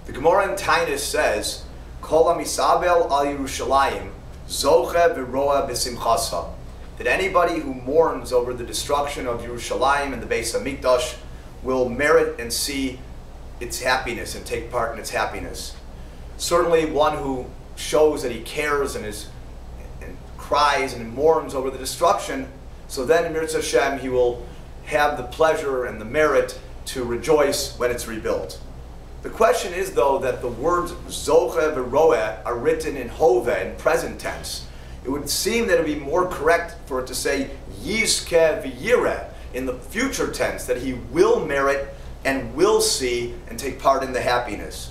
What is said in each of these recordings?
The Gemara in Tainus says, Kol hamisabel al Yerushalayim, zoche v'roa b'simchasa. That anybody who mourns over the destruction of Yerushalayim and the Beis Hamikdash will merit and see its happiness and take part in its happiness. Certainly one who shows that he cares and cries and mourns over the destruction, so then in Mirz Hashem he will have the pleasure and the merit to rejoice when it's rebuilt. The question is, though, that the words Zoche v'roeh are written in Hove, in present tense. It would seem that it would be more correct for it to say Yizke v'yireh in the future tense, that he will merit and will see and take part in the happiness.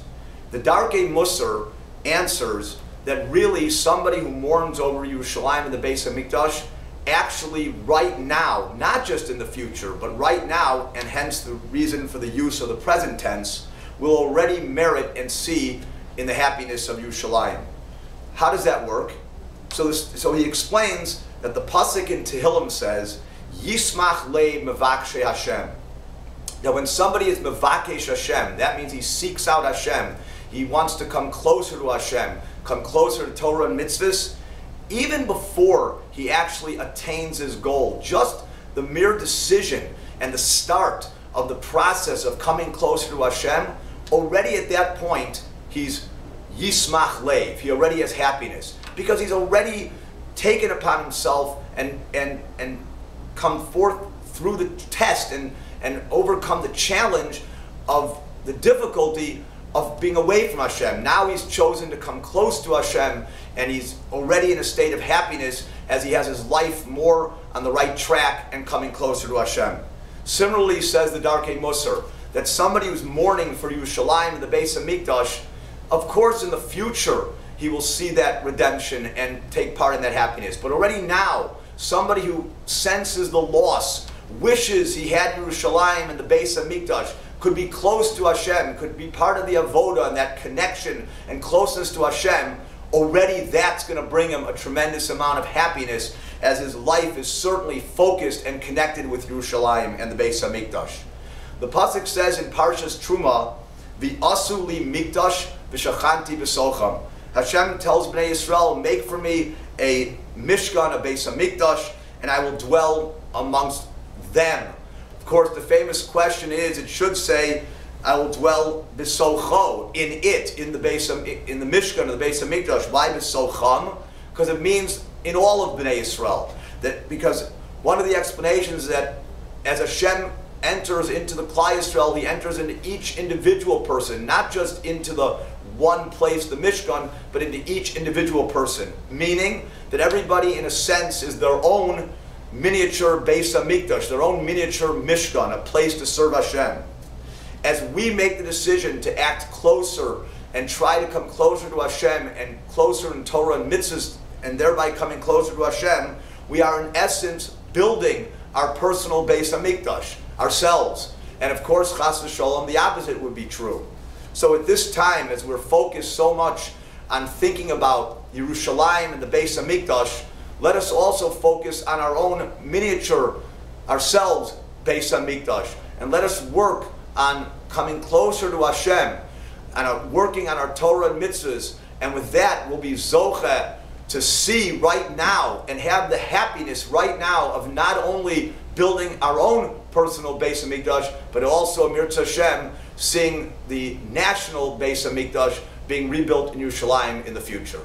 The Darkei Musar answers that really somebody who mourns over Yerushalayim and the Beis Hamikdash actually right now, not just in the future, but right now, and hence the reason for the use of the present tense, will already merit and see in the happiness of Yerushalayim. How does that work? So he explains that the pasuk in Tehillim says, Yismach le mevakshe Hashem. Now when somebody is mevakesh Hashem, that means he seeks out Hashem. He wants to come closer to Hashem, come closer to Torah and mitzvahs, even before he actually attains his goal. Just the mere decision and the start of the process of coming closer to Hashem, already at that point, he's Yismach Leiv. He already has happiness, because he's already taken upon himself and come forth through the test and overcome the challenge of the difficulty of being away from Hashem. Now he's chosen to come close to Hashem, and he's already in a state of happiness as he has his life more on the right track and coming closer to Hashem. Similarly, says the Darkei Musar, that somebody who's mourning for Yerushalayim and the Beis Hamikdash, of course in the future he will see that redemption and take part in that happiness. But already now, somebody who senses the loss, wishes he had Yerushalayim and the Beis Hamikdash, could be close to Hashem, could be part of the avoda and that connection and closeness to Hashem, already that's going to bring him a tremendous amount of happiness, as his life is certainly focused and connected with Yerushalayim and the Beis Hamikdash. The pasuk says in Parshas Truma, "V'asu li mikdash v'shachanti b'socham." Hashem tells Bnei Yisrael, make for me a mishkan, a Beis Hamikdash, and I will dwell amongst them. Of course, the famous question is, it should say, I will dwell b'socho, in it, in the Mishkan of the Beis Hamikdash. Why b'socham? Because it means in all of Bnei Yisrael. Because one of the explanations is that as Hashem enters into the Klal Yisrael, he enters into each individual person, not just into the one place, the Mishkan, but into each individual person. Meaning that everybody, in a sense, is their own miniature Beis Hamikdash, their own miniature Mishkan, a place to serve Hashem. As we make the decision to act closer and try to come closer to Hashem and closer in Torah and mitzvahs, and thereby coming closer to Hashem, we are in essence building our personal Beis Hamikdash, ourselves. And of course, chas v'sholom, the opposite would be true. So at this time, as we're focused so much on thinking about Yerushalayim and the Beis Hamikdash, let us also focus on our own miniature, ourselves, Beis Hamikdash, and let us work on coming closer to Hashem, and working on our Torah and mitzvahs, and with that we'll be zocheh to see right now and have the happiness right now of not only building our own personal Beis Hamikdash, but also Mirz Hashem, seeing the national Beis Hamikdash being rebuilt in Yerushalayim in the future.